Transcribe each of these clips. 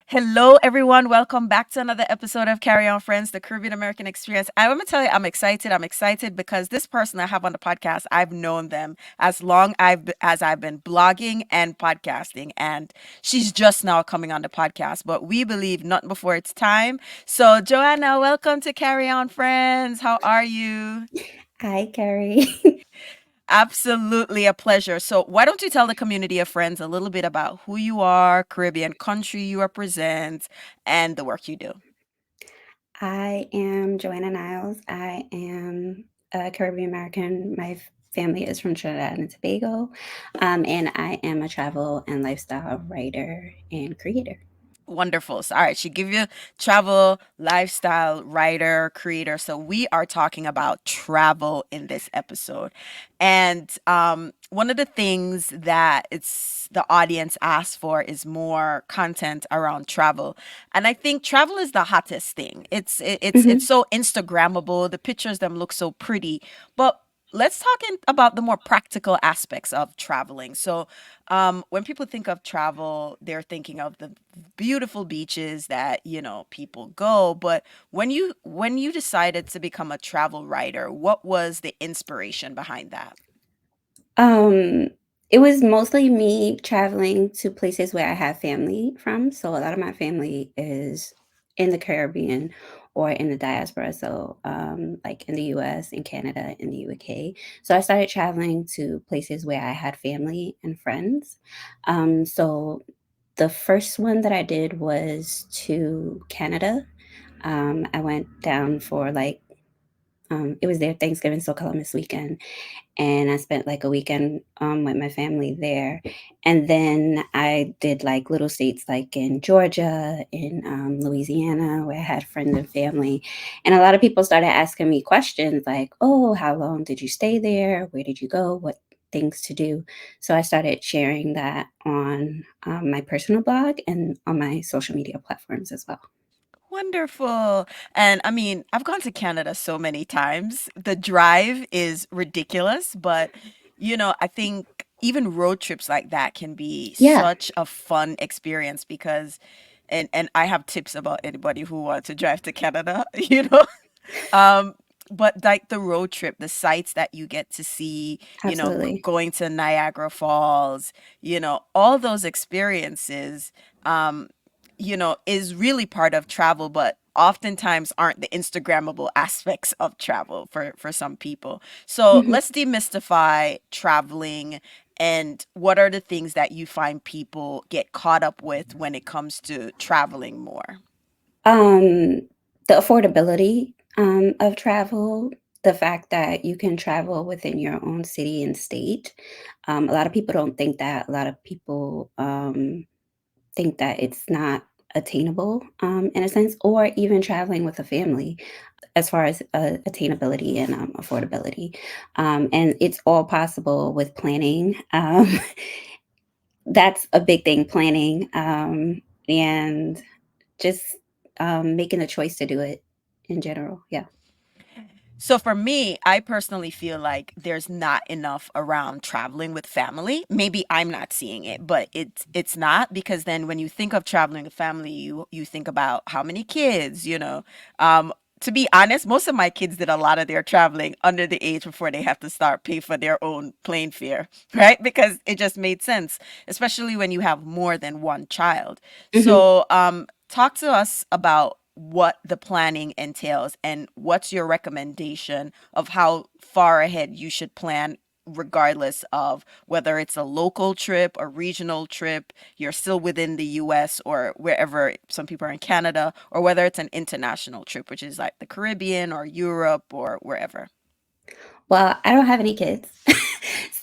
Hello, everyone. Welcome back to another episode of Carry On Friends, the Caribbean American Experience. I want to tell you, I'm excited. I'm excited because this person I have on the podcast, I've known them as long as I've been blogging and podcasting, and she's just now coming on the podcast. But we believe not before it's time. So, Joanna, welcome to Carry On Friends. How are you? Hi, Carrie. Absolutely a pleasure. So, why don't you tell the community of friends a little bit about who you are, Caribbean country you represent, and the work you do? I am Joanna Niles. I am a Caribbean American. My family is from Trinidad and Tobago, and I am a travel and lifestyle writer and creator. Wonderful. So, all right, she give you travel, lifestyle, writer, creator. So we are talking about travel in this episode. And one of the things that it's the audience asks for is more content around travel. And I think travel is the hottest thing. It's Hmm. so Instagrammable. The pictures them look so pretty. But let's talk about the more practical aspects of traveling. So, when people think of travel, they're thinking of the beautiful beaches that, people go. But when you decided to become a travel writer, what was the inspiration behind that? Um, it was mostly me traveling to places where I have family from. So a lot of my family is in the Caribbean or in the diaspora. So, like in the US, in Canada, in the UK. So I started traveling to places where I had family and friends. So the first one that I did was to Canada. I went down for it was their Thanksgiving, so Columbus weekend, and I spent like a weekend with my family there. And then I did like little states like in Georgia, in Louisiana, where I had friends and family. And a lot of people started asking me questions like, oh, how long did you stay there? Where did you go? What things to do? So I started sharing that on my personal blog and on my social media platforms as well. Wonderful. And I mean, I've gone to Canada so many times. The drive is ridiculous, but I think even road trips like that can be Yeah, such a fun experience because and I have tips about anybody who wants to drive to Canada, Um, but like the road trip, the sights that you get to see, absolutely. going to Niagara Falls, all those experiences, um, is really part of travel, but oftentimes aren't the Instagrammable aspects of travel for some people. So Mhm. let's demystify traveling and what are the things that you find people get caught up with when it comes to traveling more? Um, the affordability of travel, the fact that you can travel within your own city and state. A lot of people don't think that. A lot of people think that it's not attainable in a sense, or even traveling with a family as far as attainability and affordability. And it's all possible with planning. That's a big thing, planning. And just, making a choice to do it in general, yeah. So for me, I personally feel like there's not enough around traveling with family. Maybe I'm not seeing it, but it's not because then when you think of traveling with family, you think about how many kids, to be honest, most of my kids did a lot of their traveling under the age before they have to start pay for their own plane fare, right? Because it just made sense, especially when you have more than one child. Mhm. So, talk to us about what the planning entails and what's your recommendation of how far ahead you should plan regardless of whether it's a local trip, a regional trip, you're still within the US or wherever some people are in Canada, or whether it's an international trip, which is like the Caribbean or Europe or wherever. Well, I don't have any kids,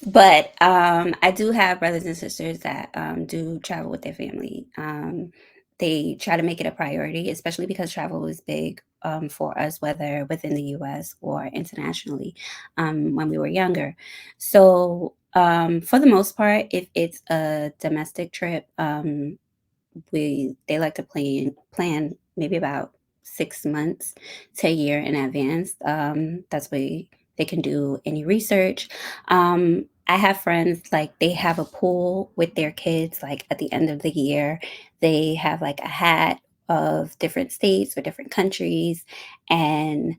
but, I do have brothers and sisters that, do travel with their family. They try to make it a priority, especially because travel is big, for us, whether within the US or internationally, when we were younger. So, for the most part, if it's a domestic trip, they like to plan maybe about 6 months to a year in advance. That's way they can do any research. I have friends, like, they have a pool with their kids, like, at the end of the year. They have, like, a hat of different states or different countries, and,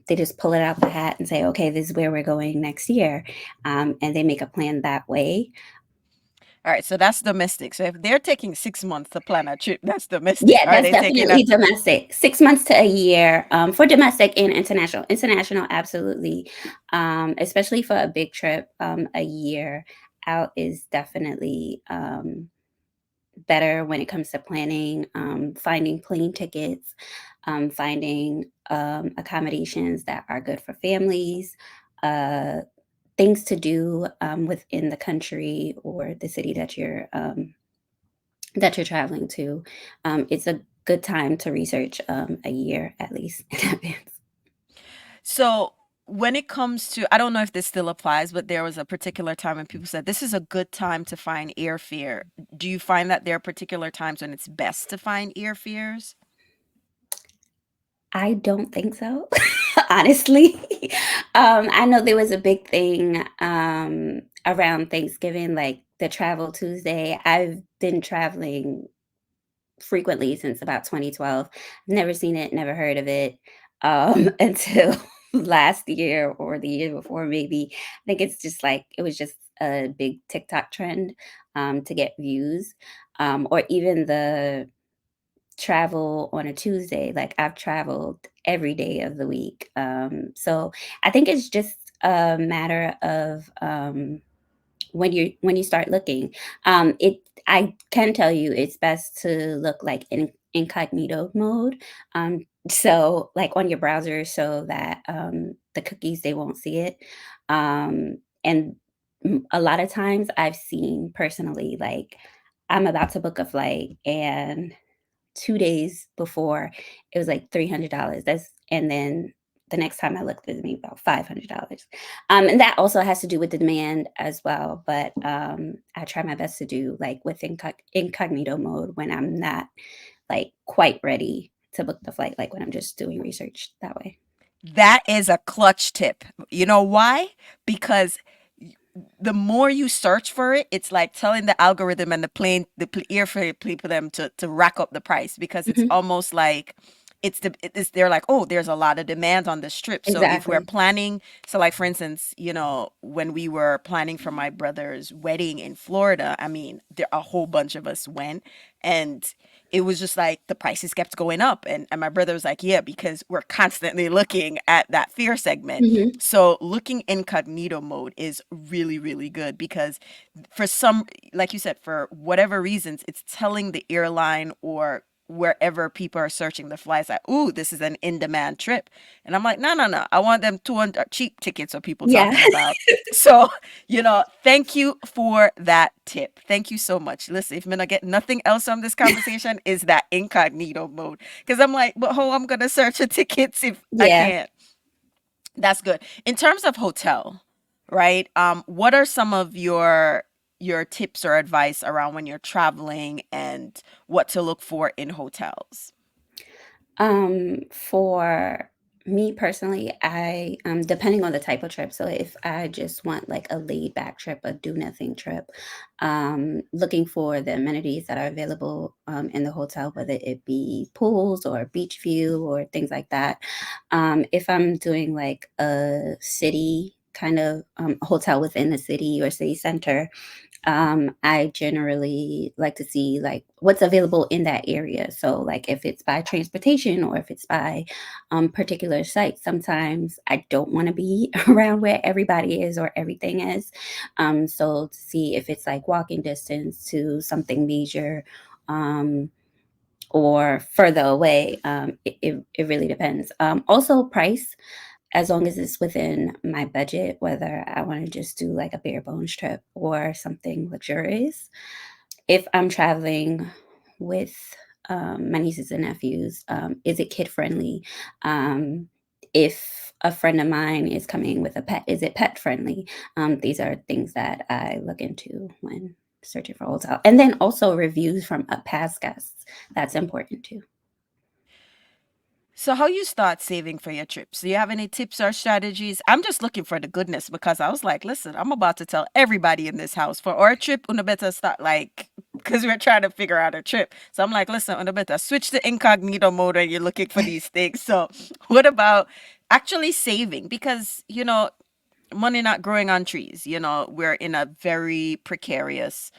they just pull it out of the hat and say, "Okay, this is where we're going next year," and they make a plan that way. All right, so that's domestic. So if they're taking 6 months to plan a trip, that's domestic. Yeah, Are that's they taking a definitely domestic. 6 months to a year, for domestic and international. International, absolutely, especially for a big trip, a year out is definitely, better when it comes to planning, finding plane tickets, finding accommodations that are good for families, uh, things to do within the country or the city that you're traveling to. It's a good time to research a year at least in advance. So when it comes to, I don't know if this still applies, but there was a particular time when people said this is a good time to find airfare. Do you find that there are particular times when it's best to find airfares? I don't think so, honestly. I know there was a big thing around Thanksgiving, like the Travel Tuesday. I've been traveling frequently since about 2012. Never seen it, never heard of it until last year or the year before, maybe. I think it's just like it was just a big TikTok trend to get views, or even the travel on a Tuesday. Like I've traveled every day of the week. So I think it's just a matter of when you start looking. It I can tell you it's best to look like in incognito mode. So like on your browser so that the cookies they won't see it. And a lot of times I've seen personally like I'm about to book a flight and 2 days before, it was like $300. That's and then the next time I looked, it was maybe about $500. And that also has to do with the demand as well, but, I try my best to do, like, with incognito mode when I'm not, like, quite ready to book the flight, like, when I'm just doing research that way. That is a clutch tip. You know why? Because the more you search for it, it's like telling the algorithm and airfare people them to rack up the price because it's Mhm. almost like they're like, oh, there's a lot of demand on this trip. So if we're Exactly. planning, so like for instance, when we were planning for my brother's wedding in Florida, I mean, there a whole bunch of us went, and it was just like the prices kept going up, and my brother was like, yeah, because we're constantly looking at that fear segment. Mhm. So looking incognito mode is really, really good because for some, like you said, for whatever reasons, it's telling the airline or wherever people are searching the flights like, ooh, this is an in-demand trip. And I'm like, no, no, no. I want them 200 cheap tickets are people Yeah. talking about. So, thank you for that tip. Thank you so much. Listen, if I'm gonna get nothing else from this conversation, is that incognito mode. Because I'm like, but how I'm gonna search for tickets if I Yeah. can't? That's good. In terms of hotel, right? What are some of your tips or advice around when you're traveling and what to look for in hotels? For me personally, I depending on the type of trip. So if I just want like a laid back trip, a do nothing trip, looking for the amenities that are available in the hotel, whether it be pools or beach view or things like that. If I'm doing like a city kind of hotel within the city or city center, I generally like to see like what's available in that area. So like if it's by transportation or if it's by particular sites, sometimes I don't want to be around where everybody is or everything is. So to see if it's like walking distance to something major. Or further away, it really depends. Also, price, as long as it's within my budget, whether I want to just do like a bare bones trip or something luxurious. If I'm traveling with my nieces and nephews, is it kid friendly? If a friend of mine is coming with a pet, is it pet friendly? These are things that I look into when searching for a hotel. And then also reviews from past guests. That's important too. So how you start saving for your trips? Do you have any tips or strategies? I'm just looking for the goodness because I was like, listen, I'm about to tell everybody in this house for our trip, una better start like because we're trying to figure out a trip. So I'm like, listen, una better switch to incognito mode when you're looking for these things. So what about actually saving? Because, money not growing on trees. We're in a very precarious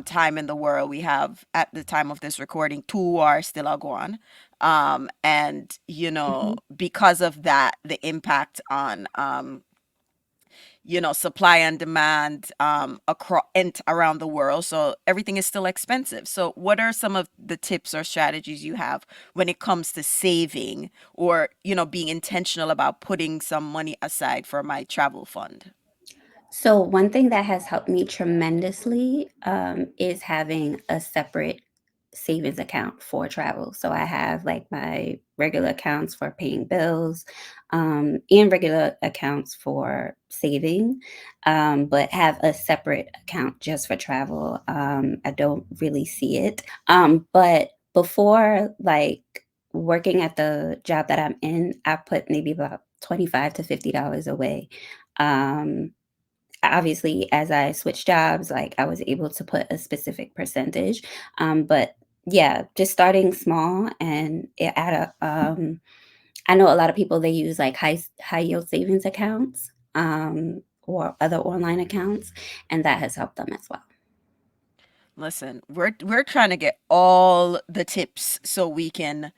time in the world. We have, at the time of this recording, two wars still are going. And, Mhm. because of that, the impact on, supply and demand across and around the world. So everything is still expensive. So what are some of the tips or strategies you have when it comes to saving or, being intentional about putting some money aside for my travel fund? So one thing that has helped me tremendously is having a separate savings account for travel. So I have like my regular accounts for paying bills, and regular accounts for saving, but have a separate account just for travel. I don't really see it. But before, like, working at the job that I'm in, I put maybe about $25 to $50 away. Um, Obviously, as I switched jobs, like, I was able to put a specific percentage, but yeah, just starting small and it add up. I know a lot of people, they use like high yield savings accounts, or other online accounts, and that has helped them as well. Listen, we're trying to get all the tips so we can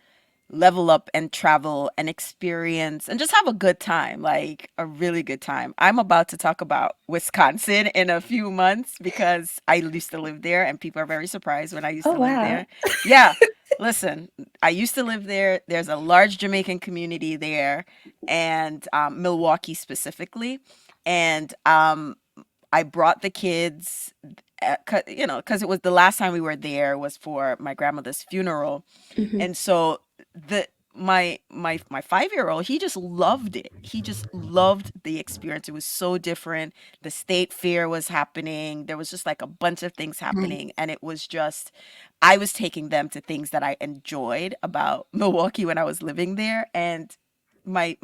level up and travel and experience and just have a good time, like a really good time. I'm about to talk about Wisconsin in a few months because I used to live there and people are very surprised when I used Oh, to live wow. there. Yeah, listen, I used to live there. There's a large Jamaican community there and Milwaukee specifically. And I brought the kids, because it was the last time we were there was for my grandmother's funeral, Mhm. and so the my 5-year-old, he just loved it. He just loved the experience. It was so different. The state fair was happening. There was just like a bunch of things happening, Nice. and it was just I was taking them to things that I enjoyed about Milwaukee when I was living there. And my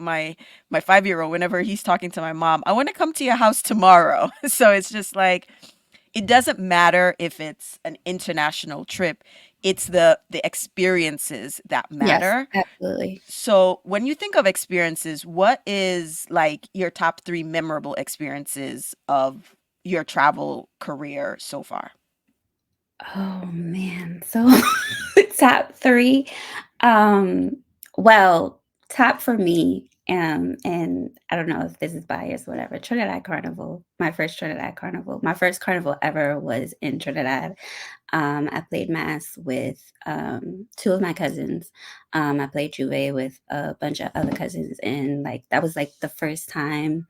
5-year-old, whenever he's talking to my mom, I want to come to your house tomorrow. So it's just like it doesn't matter if it's an international trip, it's the experiences that Yes, matter. absolutely. So when you think of experiences, what is like your top 3 memorable experiences of your travel career so far? Oh, man. So top 3, um, well, top for me, and I don't know if this is biased, whatever, Trinidad Carnival, my first Trinidad Carnival. My first carnival ever was in Trinidad. I played mass with, 2 of my cousins. I played juve with a bunch of other cousins, and, like, that was, like, the first time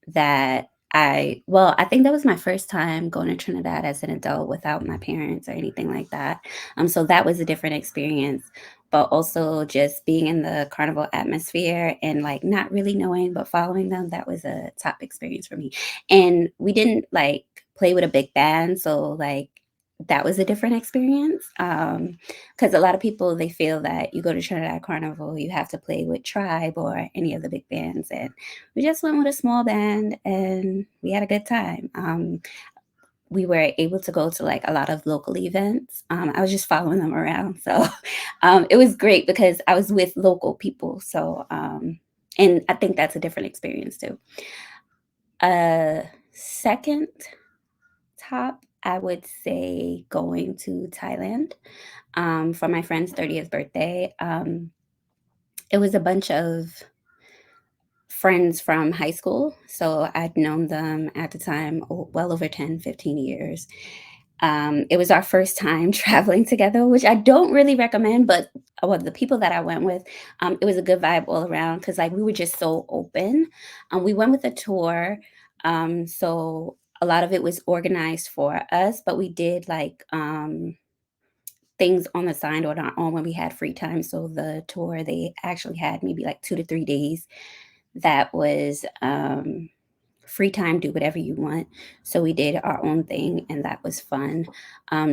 that I think that was my first time going to Trinidad as an adult without my parents or anything like that. So that was a different experience, but also just being in the carnival atmosphere and, like, not really knowing but following them, that was a top experience for me. And we didn't, like, play with a big band, so, like, that was a different experience. Because a lot of people, they feel that you go to Trinidad Carnival, you have to play with Tribe or any of the big bands, and we just went with a small band and we had a good time. We were able to go to like a lot of local events. I was just following them around. So it was great because I was with local people. So, and I think that's a different experience too. Second top, I would say going to Thailand for my friend's 30th birthday. It was a bunch of friends from high school. So I'd known them at the time well over 10, 15 years. It was our first time traveling together, which I don't really recommend, but well, the people that I went with, it was a good vibe all around because like we were just so open. We went with a tour. So a lot of it was organized for us, but we did like things on the side on our own when we had free time. So the tour, they actually had maybe like 2 to 3 days that was free time, do whatever you want. So we did our own thing, and that was fun.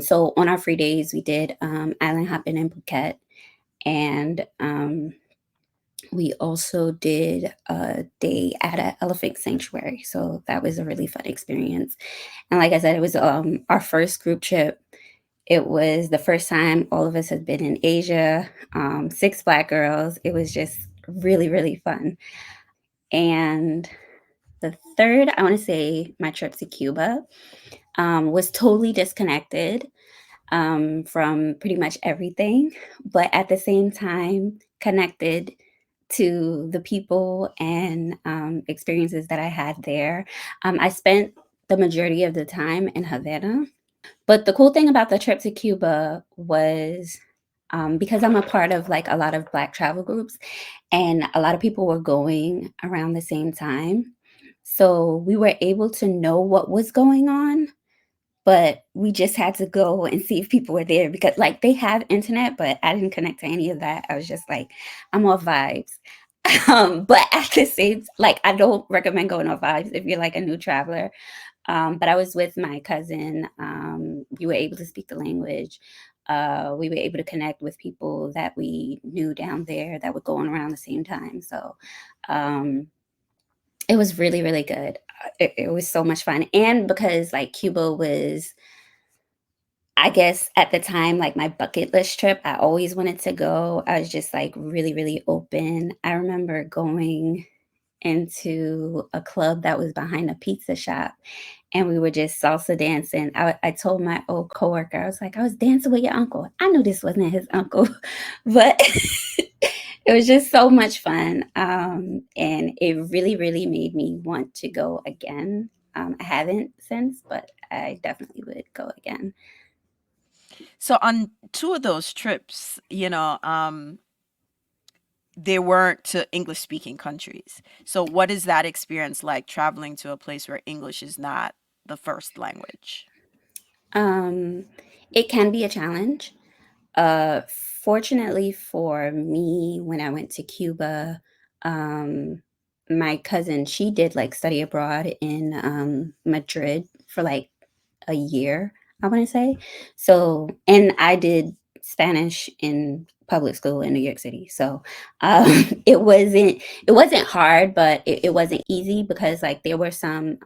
So on our free days, we did island hopping in Phuket, and We also did a day at an elephant sanctuary, so that was a really fun experience. And like I said, it was our first group trip. It was the first time all of us had been in Asia. Six Black girls. It was just really really fun. And the third, I want to say, my trip to Cuba was totally disconnected from pretty much everything, but at the same time connected to the people and experiences that I had there. I spent the majority of the time in Havana. But the cool thing about the trip to Cuba was because I'm a part of like a lot of Black travel groups, and a lot of people were going around the same time. So we were able to know what was going on, but we just had to go and see if people were there because like they have internet, but I didn't connect to any of that. I was just like, I'm off vibes. But at the same, like I don't recommend going off vibes if you're like a new traveler. But I was with my cousin. We were able to speak the language. We were able to connect with people that we knew down there that were going around the same time. So um, it was really, really good. It was so much fun. And because like Cuba was, I guess at the time, like my bucket list trip, I always wanted to go. I was just like really, really open. I remember going into a club that was behind a pizza shop and we were just salsa dancing. I told my old coworker, I was like, I was dancing with your uncle. I knew this wasn't his uncle, but it was just so much fun. And it really, really made me want to go again. I haven't since, but I definitely would go again. So on two of those trips, they weren't to English speaking countries. So what is that experience like traveling to a place where English is not the first language? Um, it can be a challenge. Uh, Fortunately for me, when I went to Cuba, um, my cousin, she did like study abroad in Madrid for like a year, I want to say. So, and I did Spanish in public school in New York City. So, it wasn't hard, but it wasn't easy because like there was some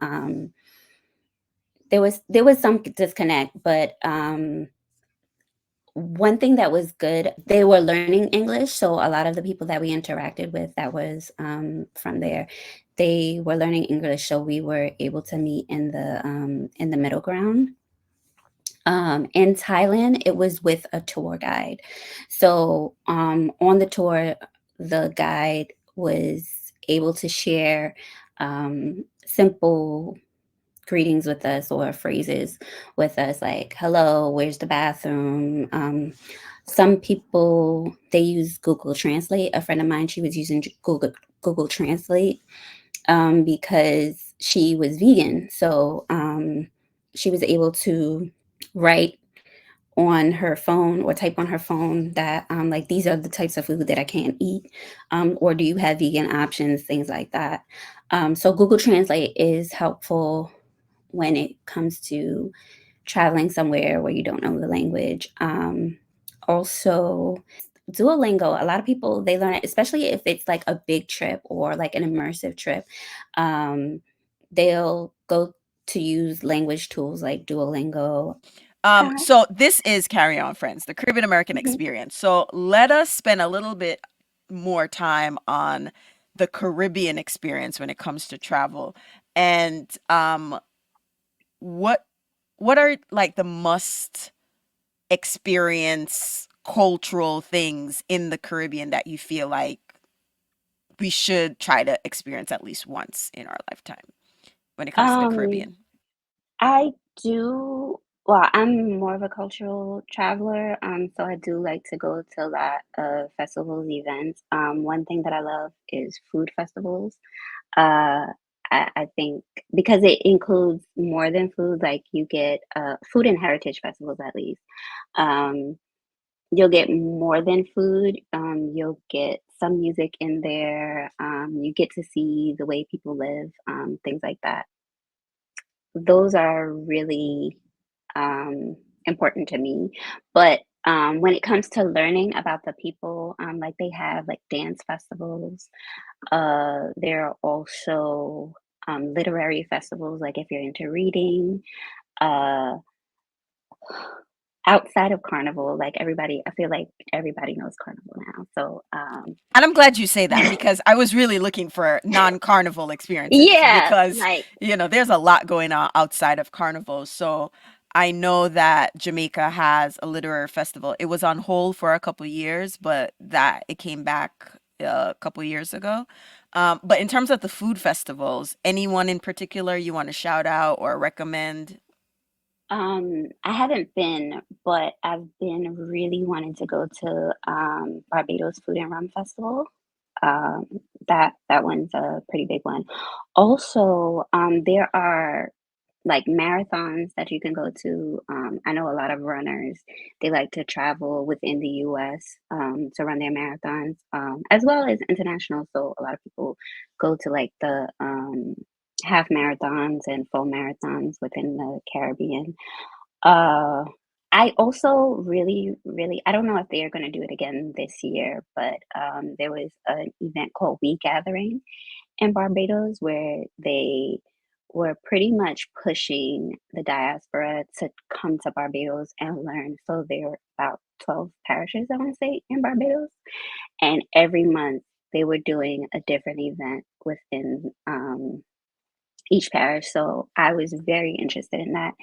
disconnect, but one thing that was good, they were learning English, so a lot of the people that we interacted with that was, from there, they were learning English, so we were able to meet in the middle ground. In Thailand, it was with a tour guide. So, on the tour, the guide was able to share, simple greetings with us or phrases with us like hello, where's the bathroom. Some people, they use Google Translate. A friend of mine, she was using Google Translate because she was vegan, so she was able to write on her phone or type on her phone that like these are the types of food that I can't eat, or do you have vegan options, things like that. So Google Translate is helpful when it comes to traveling somewhere where you don't know the language. Also, Duolingo, a lot of people, they learn it, especially if it's like a big trip or like an immersive trip. Um, they'll go to use language tools like Duolingo. Hi. So this is Carry On Friends, the Caribbean American Mhm. experience. So let us spend a little bit more time on the Caribbean experience when it comes to travel. And what what are like the must experience cultural things in the Caribbean that you feel like we should try to experience at least once in our lifetime when it comes to the Um, Caribbean? I do. Well, I'm more of a cultural traveler, so I do like to go to a lot of festivals, events. One thing that I love is food festivals. Uh, I think because it includes more than food, like you get food and heritage festivals at least. Um, you'll get more than food. You'll get some music in there. You get to see the way people live, things like that. Those are really um, important to me. But When it comes to learning about the people, like they have like dance festivals. There are also literary festivals, like if you're into reading. Uh, Outside of carnival, like everybody, I feel like everybody knows carnival now. So, And I'm glad you say that because I was really looking for non-carnival experiences yeah, because, like, there's a lot going on outside of carnival. So I know that Jamaica has a literary festival. It was on hold for a couple years, but that it came back a couple years ago. But in terms of the food festivals, anyone in particular you want to shout out or recommend? I haven't been, but I've been really wanting to go to Barbados Food and Rum Festival. Um, that one's a pretty big one. Also, there are like marathons that you can go to. I know a lot of runners, they like to travel within the US to run their marathons, as well as international. So a lot of people go to like the half marathons and full marathons within the Caribbean. Uh, I also I don't know if they are going to do it again this year, but there was an event called We Gathering in Barbados where they were pretty much pushing the diaspora to come to Barbados and learn. So there were about 12 parishes, I want to say, in Barbados. And every month they were doing a different event within each parish. So I was very interested in that.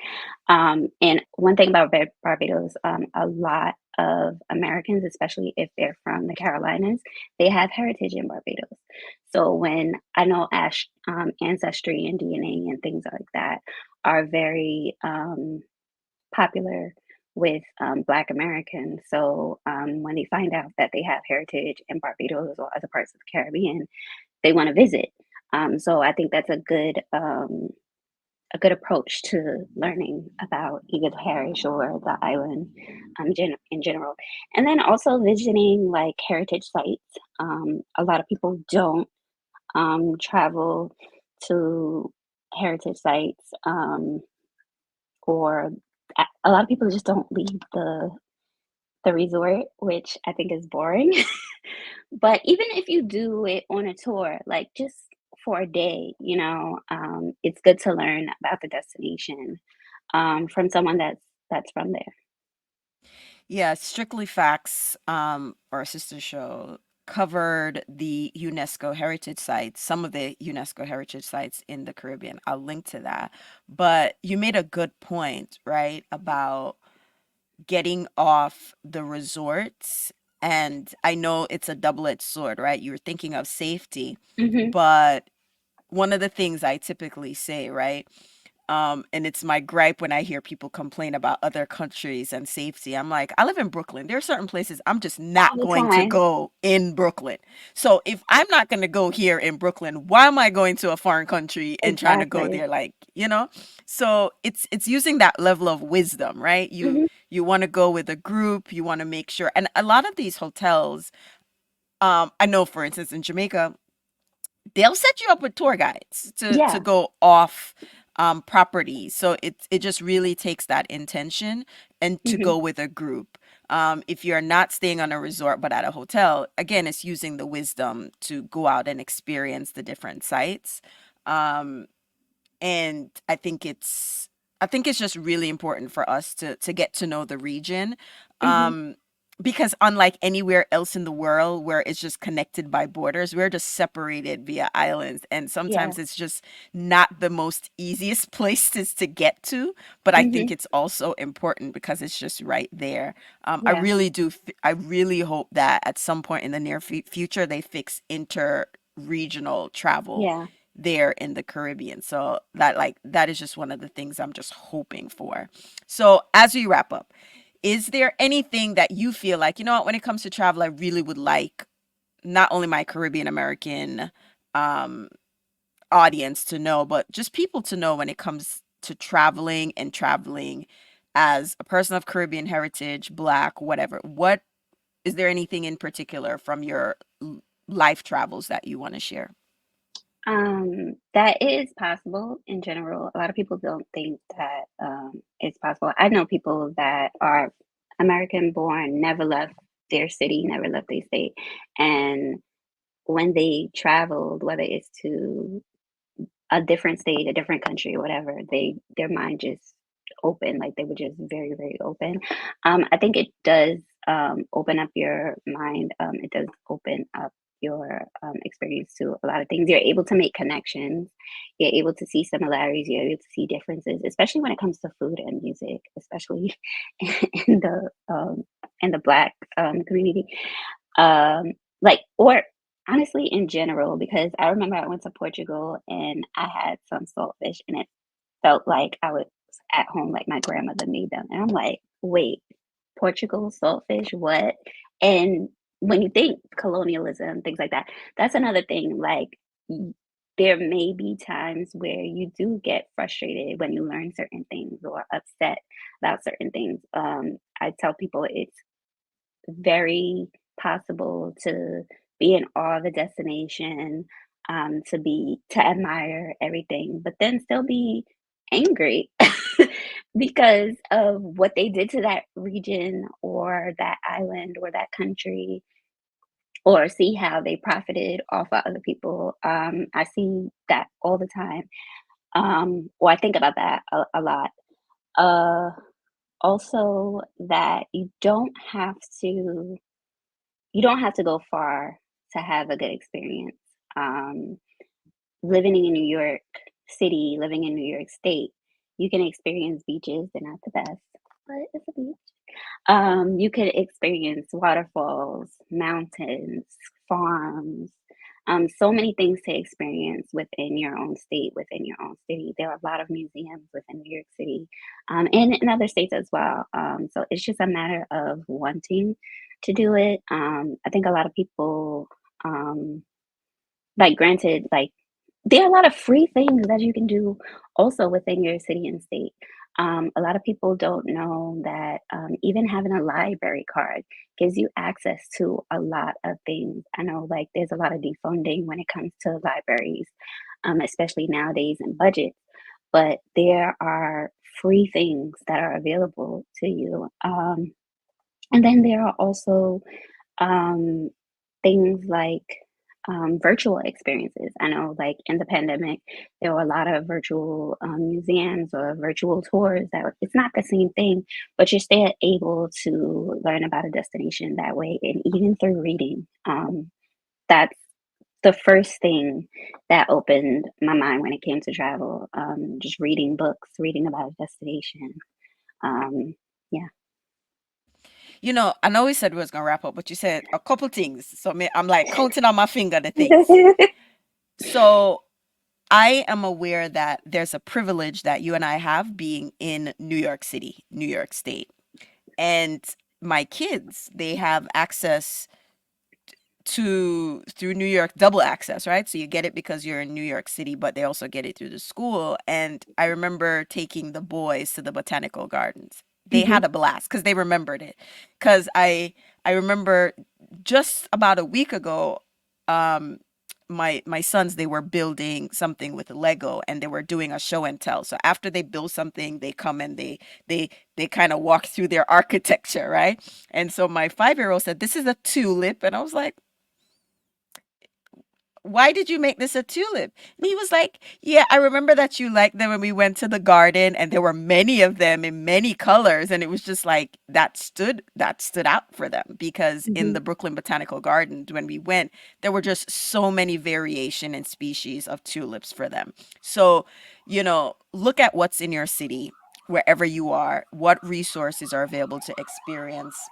And one thing about Barbados, a lot of Americans, especially if they're from the Carolinas, they have heritage in Barbados. So when I know ancestry and DNA and things like that are very popular with Black Americans. So when they find out that they have heritage in Barbados or other parts of the Caribbean, they want to visit. So I think that's a good approach to learning about either the parish or the island in general. And then also visiting like heritage sites. A lot of people don't travel to heritage sites, or a lot of people just don't leave the resort, which I think is boring. But even if you do it on a tour, like just for a day, it's good to learn about the destination from someone that's from there. Yeah, Strictly Facts, our sister show, covered the UNESCO heritage sites, some of the UNESCO heritage sites in the Caribbean. I'll link to that. But you made a good point, right, about getting off the resorts. And I know it's a double-edged sword, right? You're thinking of safety, Hmm. but one of the things I typically say, right? And it's my gripe when I hear people complain about other countries and safety. I'm like, I live in Brooklyn. There are certain places I'm just All not the going to time. go in Brooklyn. So if I'm not going to go here in Brooklyn, why am I going to a foreign country and trying to go Exactly. there? Like, So it's using that level of wisdom, right? You Hmm. you want to go with a group. You want to make sure. And a lot of these hotels, I know, for instance, in Jamaica, they'll set you up with tour guides to Yeah. go off property. So it just really takes that intention and to Hmm. go with a group. If you're not staying on a resort but at a hotel, again, it's using the wisdom to go out and experience the different sites. Um, and I think it's just really important for us to get to know the region, Hmm. um because unlike anywhere else in the world where it's just connected by borders, we're just separated via islands, and Yeah. sometimes it's just not the most easiest places to get to, but I think Hmm. it's also important because it's just right there. I Yeah. really do I really hope that at some point in the near future they fix inter regional travel Yeah. there in the Caribbean. So that is just one of the things I'm just hoping for. So as we wrap up, is there anything that you feel like, what, when it comes to travel, I really would like not only my Caribbean American um audience to know, but just people to know when it comes to traveling as a person of Caribbean heritage, black, whatever. What is there anything in particular from your life travels that you want to share? That is possible in general. A lot of people don't think that it's possible. I know people that are American born, never left their city, never left their state. And when they traveled, whether it's to a different state, a different country, or whatever, their mind just open, like they were just very, very open. I think it does open up your mind. It does open up your experience to a lot of things. You're able to make connections. You're able to see similarities. You're able to see differences, especially when it comes to food and music, especially in the um, in the Black community. Like, or honestly, in general, because I remember I went to Portugal and I had some saltfish and it felt like I was at home, like my grandmother made them. And I'm like, wait, Portugal, saltfish, what? And when you think colonialism, things like that, that's another thing. Like, y- there may be times where you do get frustrated when you learn certain things or upset about certain things. I tell people it's very possible to be in awe of a destination, to admire everything, but then still be angry because of what they did to that region or that island or that country, or see how they profited off of other people. I see that all the time, or I think about that a lot. Uh, Also, that you don't have to go far to have a good experience. Um, Living in New York City, living in New York State, you can experience beaches. They're not the best, but it's a beach. You could experience waterfalls, mountains, farms, so many things to experience within your own state, within your own city. There are a lot of museums within New York City, and in other states as well. So it's just a matter of wanting to do it. I think a lot of people, um, like, granted, like, there are a lot of free things that you can do also within your city and state. A lot of people don't know that even having a library card gives you access to a lot of things. I know, like, there's a lot of defunding when it comes to libraries, especially nowadays in budgets, but there are free things that are available to you. And then there are also um, things like virtual experiences. I know, like, in the pandemic, there were a lot of virtual museums or virtual tours it's not the same thing, but you're still able to learn about a destination that way. And even through reading, that's the first thing that opened my mind when it came to travel. Just reading books, reading about a destination. Um, yeah. I know we said we was gonna wrap up, but you said a couple things. So I'm like counting on my finger the things. So I am aware that there's a privilege that you and I have being in New York City, New York State. And my kids, they have access to through New York, double access, right? So you get it because you're in New York City, but they also get it through the school. And I remember taking the boys to the botanical gardens. They Hmm. had a blast because they remembered it. Because I remember just about a week ago, um, my sons, they were building something with Lego and they were doing a show and tell. So after they build something, they come and they they kind of walk through their architecture, right? And so my 5-year-old said, "This is a tulip," and I was like, "Why did you make this a tulip?" And he was like, "Yeah, I remember that you liked them when we went to the garden and there were many of them in many colors." And it was just like that stood out for them because in Hmm. the Brooklyn Botanical Gardens when we went, there were just so many variation and species of tulips for them. So, look at what's in your city, wherever you are, what resources are available to experience.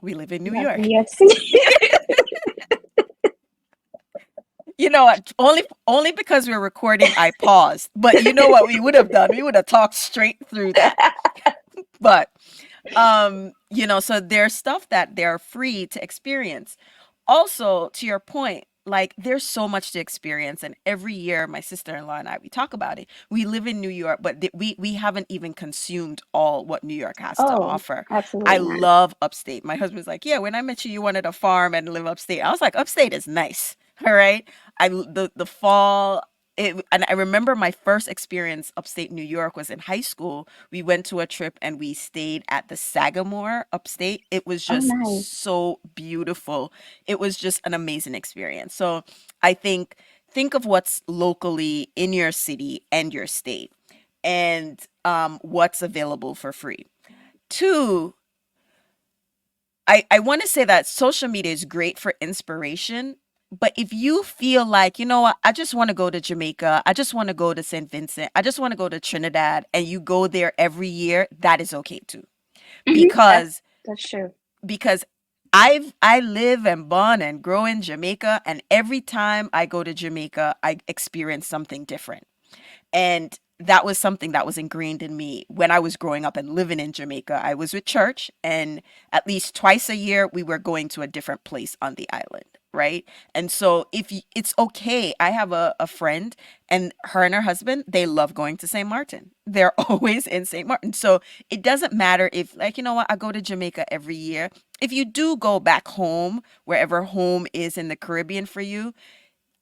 We live in New Yeah, New York. York City. You know what? Only because we're recording, I paused. But you know what we would have done? We would have talked straight through that. But so there's stuff that they're free to experience. Also, to your point, like there's so much to experience, and every year my sister-in-law and I we talk about it. We live in New York, but we haven't even consumed all what New York has to Oh, offer. I absolutely not. love upstate. My husband's like, "Yeah, when I met you, you wanted a farm and live upstate." I was like, "Upstate is nice." All right. The fall and I remember my first experience upstate New York was in high school. We went to a trip and we stayed at the Sagamore upstate. It was Oh, just nice. so beautiful. It was just an amazing experience. So I think of what's locally in your city and your state, and what's available for free. Two, I want to say that social media is great for inspiration, but if you feel like, you know what, I just want to go to Jamaica, I just want to go to St. Vincent, I just want to go to Trinidad, and you go there every year, that is okay too. Hmm. Because That's true. because I live and born and grow in Jamaica, and every time I go to Jamaica, I experience something different. And that was something that was ingrained in me when I was growing up and living in Jamaica. I was with church, and at least twice a year, we were going to a different place on the island. Right. And so it's okay. I have a friend, and her and her husband, they love going to St. Martin. They're always in St. Martin. So it doesn't matter if, like, you know what, I go to Jamaica every year. If you do go back home, wherever home is in the Caribbean for you,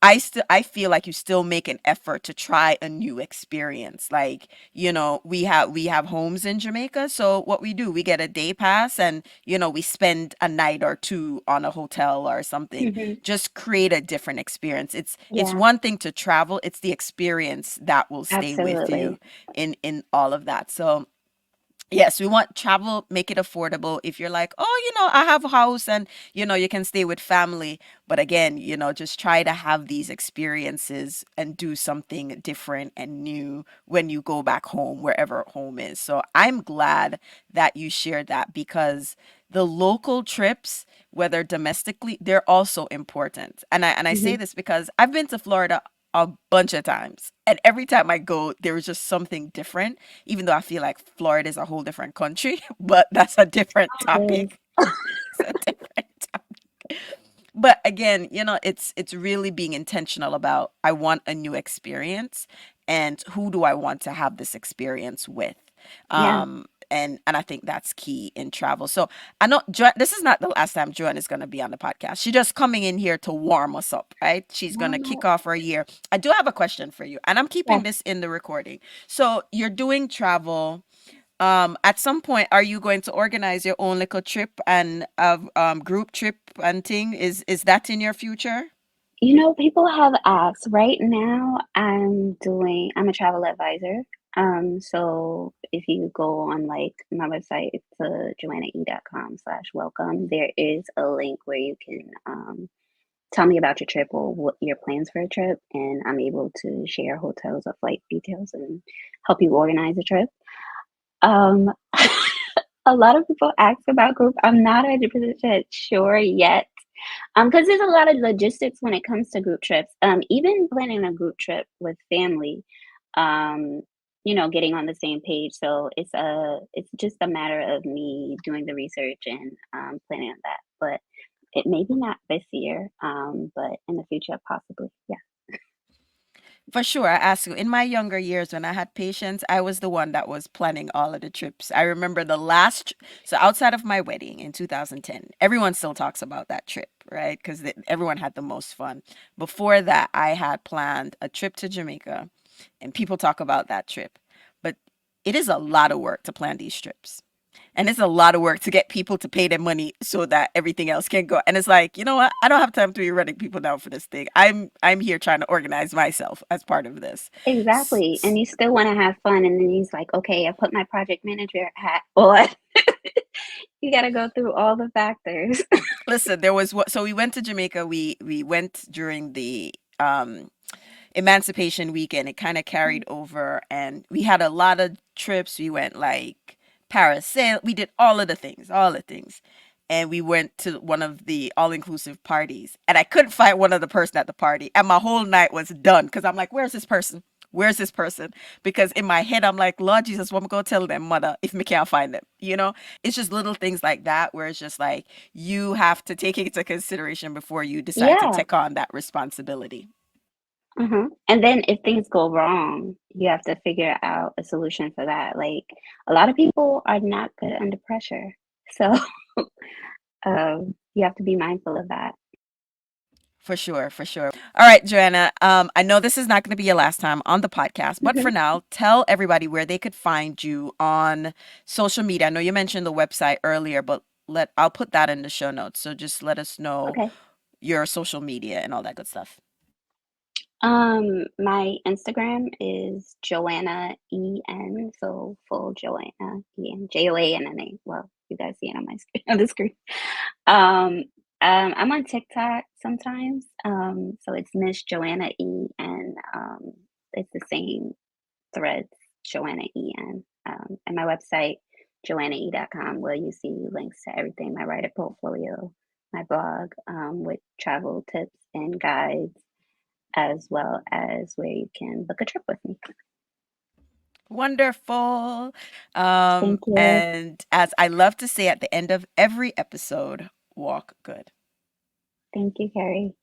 I feel like you still make an effort to try a new experience. Like, we have homes in Jamaica, so what we do, we get a day pass, and we spend a night or two on a hotel or something. Hmm. Just create a different experience. It's Yeah, one thing to travel, it's the experience that will stay with you absolutely. in all of that. So yes, we want travel, make it affordable. If you're like, oh, I have a house, and you can stay with family. But again, just try to have these experiences and do something different and new when you go back home, wherever home is. So I'm glad that you shared that, because the local trips, whether domestically, they're also important. And I say Hmm. this because I've been to Florida a bunch of times. And every time I go, there is just something different, even though I feel like Florida is a whole different country, but that's a different It is. topic. It's a different topic. But again, it's really being intentional about, I want a new experience, and who do I want to have this experience with? Yeah. And I think that's key in travel. So I know this is not the last time Joanne is going to be on the podcast. She's just coming in here to warm us up, right? She's going to Warm kick up. off her year. I do have a question for you, and I'm keeping Yes. this in the recording. So you're doing travel. At some point, are you going to organize your own little trip and group trip and thing? Is that in your future? People have asked. Right now, I'm a travel advisor. So if you go on like my website, it's joannae.com/welcome. There is a link where you can tell me about your trip or what your plans for a trip, and I'm able to share hotels or flight details and help you organize a trip. Um, a lot of people ask about group. I'm not 100% sure yet. Because there's a lot of logistics when it comes to group trips. Even planning a group trip with family, um, getting on the same page. So it's just a matter of me doing the research and planning on that. But it maybe not this year, but in the future possibly. Yeah. For sure. I ask you, in my younger years when I had patients, I was the one that was planning all of the trips. I remember so outside of my wedding in 2010, everyone still talks about that trip, right? Because everyone had the most fun. Before that, I had planned a trip to Jamaica, and people talk about that trip. But it is a lot of work to plan these trips. And it's a lot of work to get people to pay their money so that everything else can go. And it's like, you know what? I don't have time to be running people down for this thing. I'm here trying to organize myself as part of this. Exactly. And you still want to have fun. And then he's like, okay, I put my project manager hat on. You got to go through all the factors. Listen, there was what so we went to Jamaica. We went during the Emancipation weekend. It kind of carried over, and we had a lot of trips. We went like parasail. We did all the things. And we went to one of the all-inclusive parties, and I couldn't find one other person at the party, and my whole night was done because I'm like, where's this person? Where's this person? Because in my head, I'm like, Lord Jesus, what am I going to tell them, mother, if me can't find them? It's just little things like that where it's just like you have to take it into consideration before you decide to Yeah. take on that responsibility. And then if things go wrong, you have to figure out a solution for that. Like a lot of people are not good under pressure. So you have to be mindful of that. For sure, for sure. All right, Joanna. I know this is not going to be your last time on the podcast, but for now, tell everybody where they could find you on social media. I know you mentioned the website earlier, but let I'll put that in the show notes. So just let us know Okay. your social media and all that good stuff. My Instagram is Joanna EN, so full Joanna EN, Joanna. Well, you guys see it on my screen, on the screen. Um, I'm on TikTok sometimes. So it's Miss Joanna E, and it's the same threads, Joanna EN. And my website, joannae.com, where you see links to everything, my writer portfolio, my blog, with travel tips and guides, as well as where you can book a trip with me. Wonderful. Thank you. And as I love to say at the end of every episode, walk good. Thank you, Carrie.